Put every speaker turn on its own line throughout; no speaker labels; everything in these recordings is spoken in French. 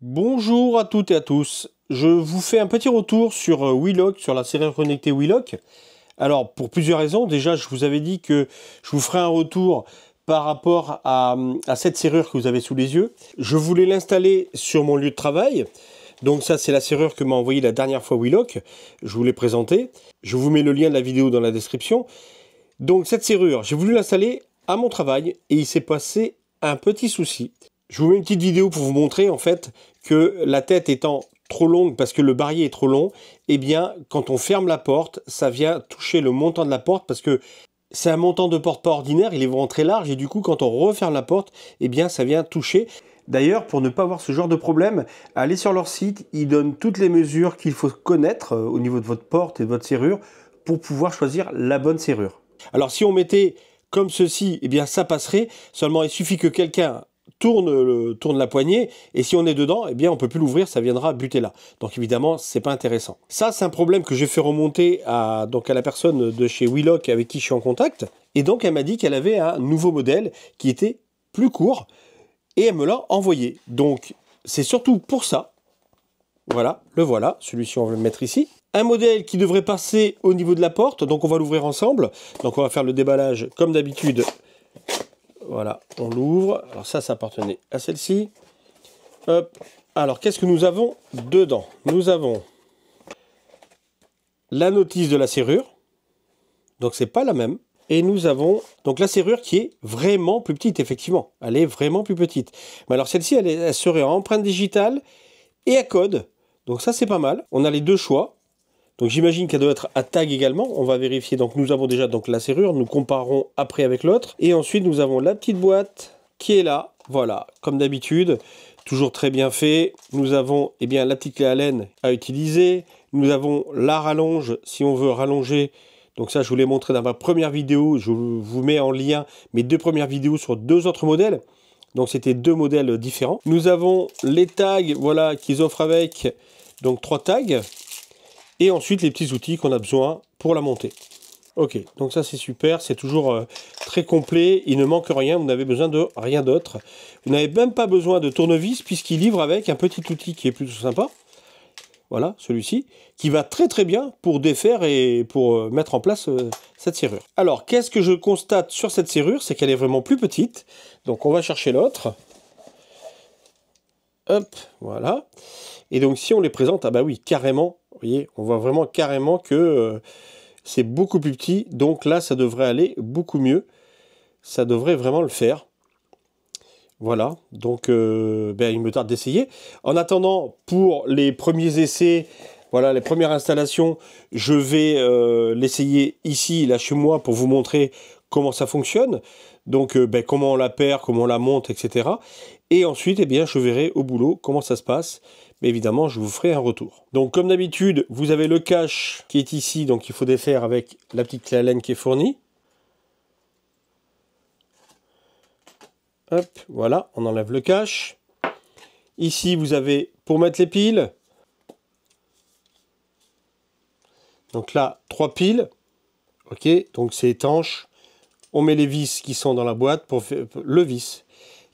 Bonjour à toutes et à tous. Je vous fais un petit retour sur Wheelock, sur la serrure connectée Wheelock. Alors, pour plusieurs raisons. Déjà, je vous avais dit que je vous ferai un retour par rapport à cette serrure que vous avez sous les yeux. Je voulais l'installer sur mon lieu de travail. Donc ça, c'est la serrure que m'a envoyée la dernière fois Wheelock. Je vous l'ai présentée. Je vous mets le lien de la vidéo dans la description. Donc cette serrure, j'ai voulu l'installer à mon travail et il s'est passé un petit souci. Je vous mets une petite vidéo pour vous montrer en fait que la tête étant trop longue parce que le barillet est trop long, eh bien quand on ferme la porte, ça vient toucher le montant de la porte parce que c'est un montant de porte pas ordinaire, il est vraiment très large et du coup quand on referme la porte, eh bien ça vient toucher. D'ailleurs, pour ne pas avoir ce genre de problème, allez sur leur site, ils donnent toutes les mesures qu'il faut connaître au niveau de votre porte et de votre serrure pour pouvoir choisir la bonne serrure. Alors si on mettait comme ceci, eh bien ça passerait, seulement il suffit que quelqu'un tourne la poignée et si on est dedans, eh bien on peut plus l'ouvrir, ça viendra buter là. Donc évidemment, c'est pas intéressant. Ça, c'est un problème que j'ai fait remonter à la personne de chez Wheelock avec qui je suis en contact. Et donc elle m'a dit qu'elle avait un nouveau modèle qui était plus court et elle me l'a envoyé. Donc c'est surtout pour ça. Voilà, le voilà, celui-ci on va le mettre ici. Un modèle qui devrait passer au niveau de la porte, donc on va l'ouvrir ensemble. Donc on va faire le déballage comme d'habitude. Voilà, on l'ouvre. Alors ça appartenait à celle-ci. Hop. Alors, qu'est-ce que nous avons dedans? Nous avons la notice de la serrure. Donc, c'est pas la même. Et nous avons donc la serrure qui est vraiment plus petite, effectivement. Elle est vraiment plus petite. Mais alors, celle-ci, elle serait en empreinte digitale et à code. Donc ça, c'est pas mal. On a les deux choix. Donc j'imagine qu'elle doit être à tag également. On va vérifier. Donc nous avons déjà donc la serrure. Nous comparerons après avec l'autre. Et ensuite nous avons la petite boîte qui est là. Voilà, comme d'habitude. Toujours très bien fait. Nous avons bien la petite clé Allen à utiliser. Nous avons la rallonge si on veut rallonger. Donc ça je vous l'ai montré dans ma première vidéo. Je vous mets en lien mes deux premières vidéos sur deux autres modèles. Donc c'était deux modèles différents. Nous avons les tags, voilà, qu'ils offrent avec. Donc 3 tags. Et ensuite, les petits outils qu'on a besoin pour la monter. Ok, donc ça c'est super, c'est toujours très complet, il ne manque rien, vous n'avez besoin de rien d'autre. Vous n'avez même pas besoin de tournevis puisqu'il livre avec un petit outil qui est plutôt sympa. Voilà, celui-ci, qui va très très bien pour défaire et pour mettre en place cette serrure. Alors, qu'est-ce que je constate sur cette serrure? C'est qu'elle est vraiment plus petite. Donc on va chercher l'autre. Hop, voilà. Et donc si on les présente, ah bah oui, carrément, vous voyez, on voit vraiment carrément que c'est beaucoup plus petit. Donc là, ça devrait aller beaucoup mieux. Ça devrait vraiment le faire. Voilà, donc il me tarde d'essayer. En attendant, pour les premiers essais, voilà, les premières installations, je vais l'essayer ici, là chez moi, pour vous montrer comment ça fonctionne. Donc comment on la perd, comment on la monte, etc. Et ensuite, je verrai au boulot comment ça se passe. Mais évidemment, je vous ferai un retour. Donc comme d'habitude, vous avez le cache qui est ici, donc il faut défaire avec la petite clé Allen qui est fournie. Hop, voilà, on enlève le cache. Ici, vous avez pour mettre les piles. Donc là, 3 piles. Ok, donc c'est étanche. On met les vis qui sont dans la boîte, le vis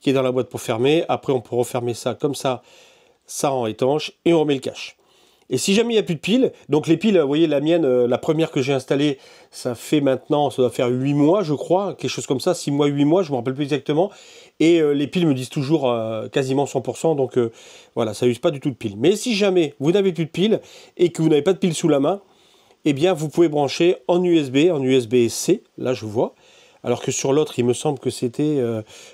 qui est dans la boîte pour fermer. Après, on peut refermer ça comme ça rend étanche. Et on remet le cache. Et si jamais il n'y a plus de piles, donc les piles, vous voyez, la mienne, la première que j'ai installée, ça fait maintenant, ça doit faire 8 mois, je crois, quelque chose comme ça, 6 mois, 8 mois, je ne me rappelle plus exactement. Et les piles me disent toujours quasiment 100%, donc voilà, ça n'use pas du tout de piles. Mais si jamais vous n'avez plus de piles et que vous n'avez pas de piles sous la main, eh bien, vous pouvez brancher en USB-C, là je vois. Alors que sur l'autre, il me semble que c'était...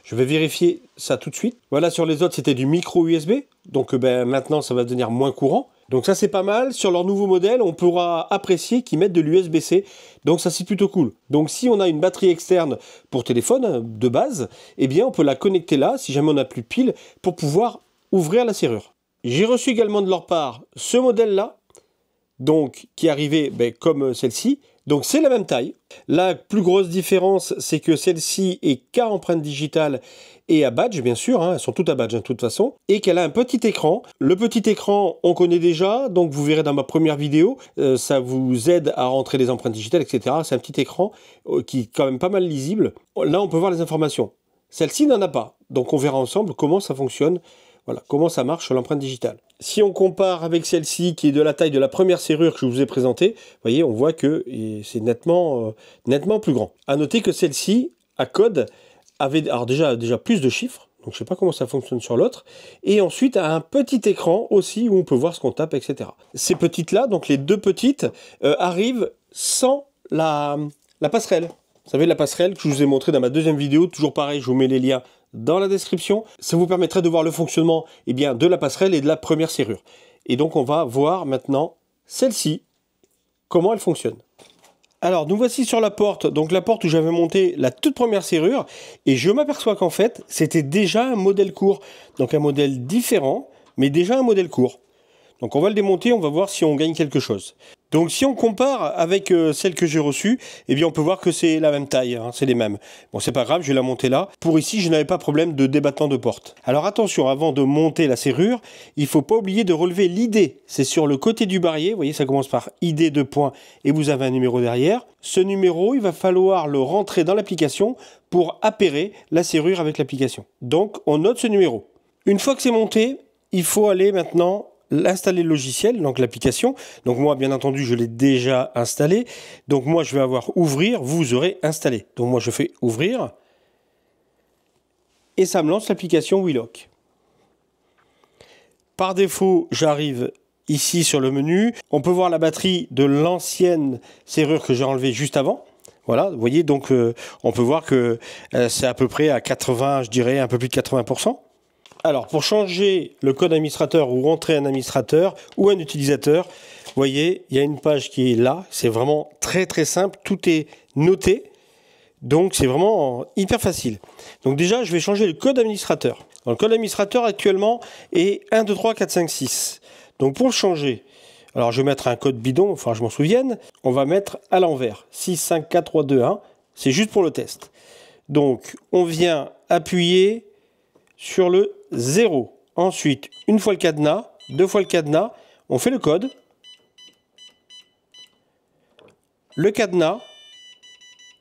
je vais vérifier ça tout de suite. Voilà, sur les autres, c'était du micro USB. Donc maintenant, ça va devenir moins courant. Donc ça, c'est pas mal. Sur leur nouveau modèle, on pourra apprécier qu'ils mettent de l'USB-C. Donc ça, c'est plutôt cool. Donc si on a une batterie externe pour téléphone de base, eh bien, on peut la connecter là, si jamais on n'a plus de pile, pour pouvoir ouvrir la serrure. J'ai reçu également de leur part ce modèle-là, donc qui est arrivé comme celle-ci. Donc c'est la même taille. La plus grosse différence, c'est que celle-ci est qu'à empreinte digitale et à badge, bien sûr, elles sont toutes à badge de toute façon, et qu'elle a un petit écran. Le petit écran, on connaît déjà, donc vous verrez dans ma première vidéo, ça vous aide à rentrer les empreintes digitales, etc. C'est un petit écran qui est quand même pas mal lisible. Là, on peut voir les informations. Celle-ci n'en a pas, donc on verra ensemble comment ça fonctionne Voilà comment ça marche sur l'empreinte digitale. Si on compare avec celle-ci qui est de la taille de la première serrure que je vous ai présentée, vous voyez, on voit que c'est nettement plus grand. À noter que celle-ci, à code, avait alors déjà plus de chiffres. Donc je ne sais pas comment ça fonctionne sur l'autre. Et ensuite un petit écran aussi où on peut voir ce qu'on tape, etc. Ces petites-là, donc les deux petites, arrivent sans la passerelle. Vous savez, la passerelle que je vous ai montré dans ma deuxième vidéo, toujours pareil, je vous mets les liens dans la description. Ça vous permettrait de voir le fonctionnement de la passerelle et de la première serrure. Et donc on va voir maintenant celle-ci, comment elle fonctionne. Alors, nous voici sur la porte, donc la porte où j'avais monté la toute première serrure, et je m'aperçois qu'en fait, c'était déjà un modèle court. Donc un modèle différent, mais déjà un modèle court. Donc on va le démonter, on va voir si on gagne quelque chose. Donc si on compare avec celle que j'ai reçue, eh bien on peut voir que c'est la même taille, hein, c'est les mêmes. Bon, c'est pas grave, je vais la monter là. Pour ici, je n'avais pas de problème de débattement de porte. Alors attention, avant de monter la serrure, il ne faut pas oublier de relever l'ID. C'est sur le côté du barillet, vous voyez, ça commence par ID 2 points et vous avez un numéro derrière. Ce numéro, il va falloir le rentrer dans l'application pour appairer la serrure avec l'application. Donc on note ce numéro. Une fois que c'est monté, il faut aller maintenant installer le logiciel, donc l'application. Donc moi, bien entendu, je l'ai déjà installé. Donc moi, je vais avoir ouvrir, vous aurez installé. Donc moi, je fais ouvrir. Et ça me lance l'application Wheelock. Par défaut, j'arrive ici sur le menu. On peut voir la batterie de l'ancienne serrure que j'ai enlevée juste avant. Voilà, vous voyez, donc on peut voir que c'est à peu près à 80, je dirais un peu plus de 80%. Alors, pour changer le code administrateur ou rentrer un administrateur ou un utilisateur, vous voyez, il y a une page qui est là. C'est vraiment très très simple. Tout est noté. Donc, c'est vraiment hyper facile. Donc déjà, je vais changer le code administrateur. Donc, le code administrateur actuellement est 1, 2, 3, 4, 5, 6. Donc, pour le changer, alors je vais mettre un code bidon, enfin je m'en souvienne. On va mettre à l'envers. 6, 5, 4, 3, 2, 1. C'est juste pour le test. Donc, on vient appuyer sur le 0. Ensuite, une fois le cadenas, deux fois le cadenas, on fait le code. Le cadenas,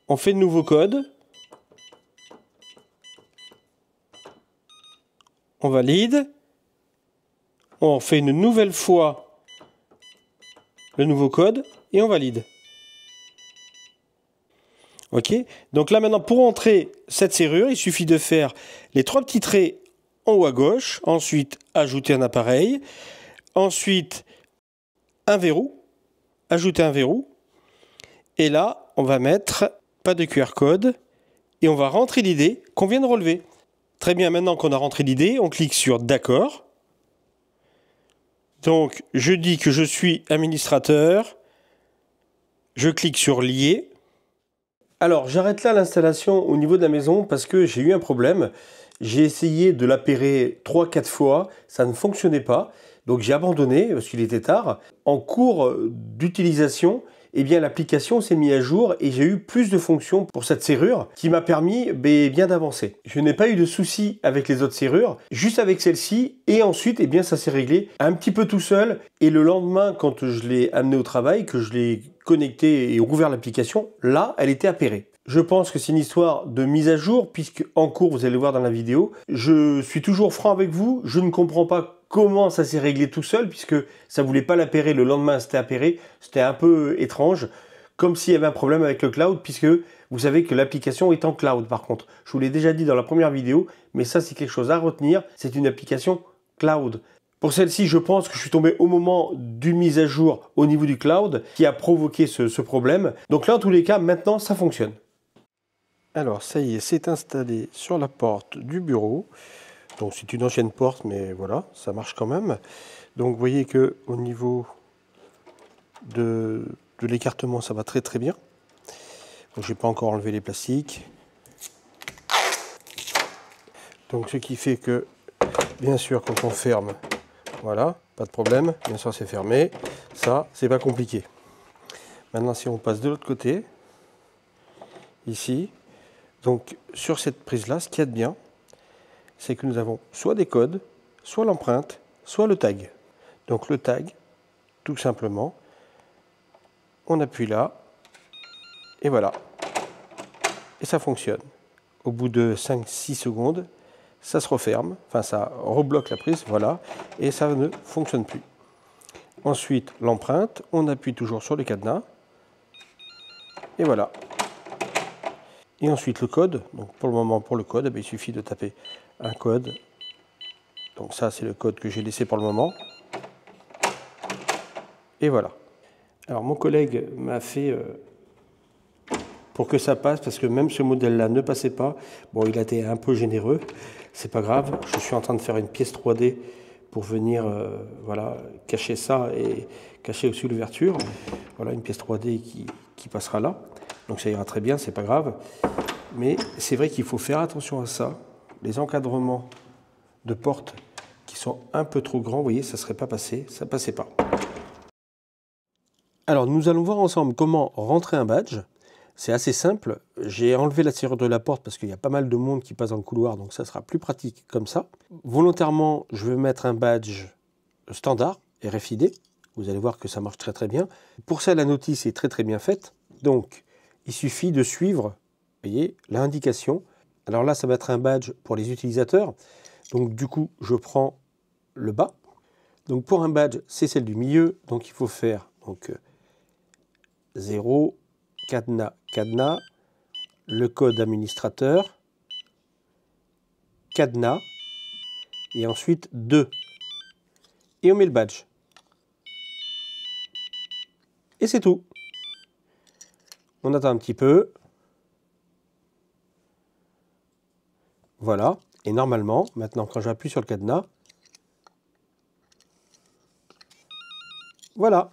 on fait de nouveau code. On valide. On fait une nouvelle fois le nouveau code et on valide. Ok, donc là maintenant pour entrer cette serrure, il suffit de faire les trois petits traits en haut à gauche, ensuite ajouter un appareil, ensuite un verrou, ajouter un verrou, et là on va mettre pas de QR code et on va rentrer l'idée qu'on vient de relever. Très bien, maintenant qu'on a rentré l'idée, on clique sur d'accord. Donc je dis que je suis administrateur, je clique sur lier. Alors, j'arrête là l'installation au niveau de la maison parce que j'ai eu un problème. J'ai essayé de l'appairer 3-4 fois, ça ne fonctionnait pas. Donc j'ai abandonné parce qu'il était tard. En cours d'utilisation, eh bien l'application s'est mise à jour et j'ai eu plus de fonctions pour cette serrure qui m'a permis bien d'avancer. Je n'ai pas eu de soucis avec les autres serrures, juste avec celle-ci. Et ensuite, eh bien ça s'est réglé un petit peu tout seul. Et le lendemain, quand je l'ai amené au travail, que je l'ai connecté et ouvert l'application, là, elle était appairée. Je pense que c'est une histoire de mise à jour, puisque en cours, vous allez le voir dans la vidéo, je suis toujours franc avec vous, je ne comprends pas comment ça s'est réglé tout seul, puisque ça ne voulait pas l'appairer, le lendemain c'était appairé, c'était un peu étrange, comme s'il y avait un problème avec le cloud, puisque vous savez que l'application est en cloud par contre. Je vous l'ai déjà dit dans la première vidéo, mais ça c'est quelque chose à retenir, c'est une application cloud. Pour celle-ci, je pense que je suis tombé au moment d'une mise à jour au niveau du cloud qui a provoqué ce problème. Donc là, en tous les cas, maintenant, ça fonctionne. Alors, ça y est, c'est installé sur la porte du bureau. Donc, c'est une ancienne porte, mais voilà, ça marche quand même. Donc, vous voyez que au niveau de l'écartement, ça va très très bien. Donc, je n'ai pas encore enlevé les plastiques. Donc, ce qui fait que, bien sûr, quand on ferme, voilà, pas de problème, bien sûr c'est fermé, ça c'est pas compliqué. Maintenant si on passe de l'autre côté, ici, donc sur cette prise là, ce qu'il y a de bien, c'est que nous avons soit des codes, soit l'empreinte, soit le tag. Donc le tag, tout simplement, on appuie là, et voilà, et ça fonctionne. Au bout de 5-6 secondes, ça se referme, enfin ça rebloque la prise, voilà, et ça ne fonctionne plus. Ensuite, l'empreinte, on appuie toujours sur le cadenas, et voilà. Et ensuite le code, donc pour le moment pour le code, il suffit de taper un code. Donc ça c'est le code que j'ai laissé pour le moment. Et voilà. Alors mon collègue m'a fait pour que ça passe, parce que même ce modèle-là ne passait pas. Bon, il a été un peu généreux, c'est pas grave. Je suis en train de faire une pièce 3D pour venir voilà, cacher ça et cacher aussi l'ouverture. Voilà une pièce 3D qui passera là. Donc ça ira très bien, c'est pas grave. Mais c'est vrai qu'il faut faire attention à ça. Les encadrements de portes qui sont un peu trop grands, vous voyez, ça ne serait pas passé, ça ne passait pas. Alors nous allons voir ensemble comment rentrer un badge. C'est assez simple. J'ai enlevé la serrure de la porte parce qu'il y a pas mal de monde qui passe dans le couloir, donc ça sera plus pratique comme ça. Volontairement, je vais mettre un badge standard, RFID. Vous allez voir que ça marche très très bien. Pour ça, la notice est très très bien faite. Donc, il suffit de suivre, vous voyez, l'indication. Alors là, ça va être un badge pour les utilisateurs. Donc du coup, je prends le bas. Donc pour un badge, c'est celle du milieu. Donc il faut faire donc 0, cadenas, cadenas, le code administrateur, cadenas, et ensuite 2. Et on met le badge. Et c'est tout. On attend un petit peu. Voilà. Et normalement, maintenant, quand j'appuie sur le cadenas, voilà.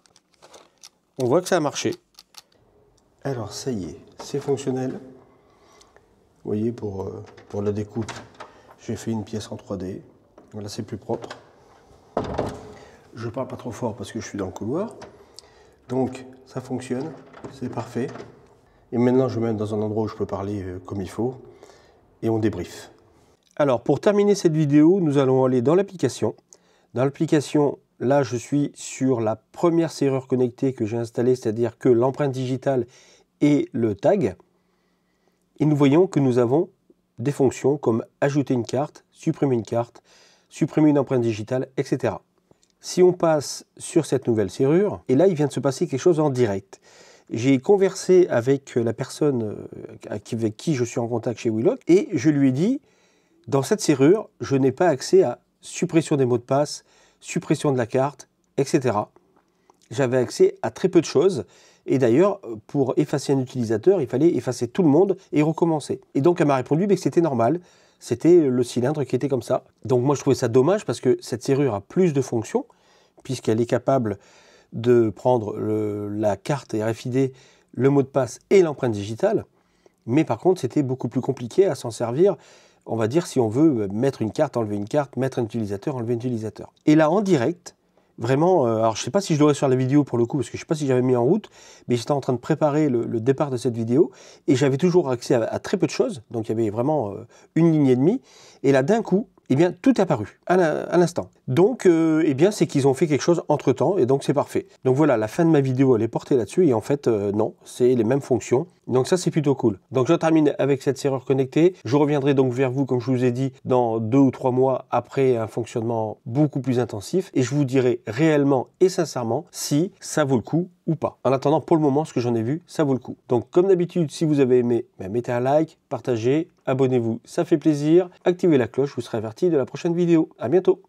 On voit que ça a marché. Alors, ça y est, c'est fonctionnel. Vous voyez, pour la découpe, j'ai fait une pièce en 3D. Voilà, c'est plus propre. Je parle pas trop fort parce que je suis dans le couloir. Donc, ça fonctionne, c'est parfait. Et maintenant, je vais me mettre dans un endroit où je peux parler comme il faut. Et on débriefe. Alors, pour terminer cette vidéo, nous allons aller dans l'application. Dans l'application, là, je suis sur la première serrure connectée que j'ai installée, c'est-à-dire que l'empreinte digitale et le tag. Et nous voyons que nous avons des fonctions comme ajouter une carte, supprimer une empreinte digitale, etc. Si on passe sur cette nouvelle serrure, et là, il vient de se passer quelque chose en direct. J'ai conversé avec la personne avec qui je suis en contact chez Wheelock et je lui ai dit, dans cette serrure, je n'ai pas accès à suppression des mots de passe, suppression de la carte, etc. J'avais accès à très peu de choses. Et d'ailleurs, pour effacer un utilisateur, il fallait effacer tout le monde et recommencer. Et donc, elle m'a répondu que c'était normal. C'était le cylindre qui était comme ça. Donc moi, je trouvais ça dommage parce que cette serrure a plus de fonctions, puisqu'elle est capable de prendre la carte RFID, le mot de passe et l'empreinte digitale. Mais par contre, c'était beaucoup plus compliqué à s'en servir, on va dire, si on veut mettre une carte, enlever une carte, mettre un utilisateur, enlever un utilisateur. Et là, en direct, vraiment, alors je ne sais pas si je l'aurais sur la vidéo pour le coup, parce que je ne sais pas si j'avais mis en route, mais j'étais en train de préparer le départ de cette vidéo, et j'avais toujours accès à très peu de choses, donc il y avait vraiment une ligne et demie, et là d'un coup, eh bien, tout est apparu à l'instant. Donc, eh bien, c'est qu'ils ont fait quelque chose entre-temps, et donc c'est parfait. Donc voilà, la fin de ma vidéo, elle est portée là-dessus, et en fait, non, c'est les mêmes fonctions. Donc ça, c'est plutôt cool. Donc je termine avec cette serrure connectée. Je reviendrai donc vers vous, comme je vous ai dit, dans 2 ou 3 mois après un fonctionnement beaucoup plus intensif, et je vous dirai réellement et sincèrement si ça vaut le coup ou pas. En attendant, pour le moment, ce que j'en ai vu, ça vaut le coup. Donc comme d'habitude, si vous avez aimé, mettez un like, partagez, abonnez-vous, ça fait plaisir. Activez la cloche, vous serez averti de la prochaine vidéo. À bientôt.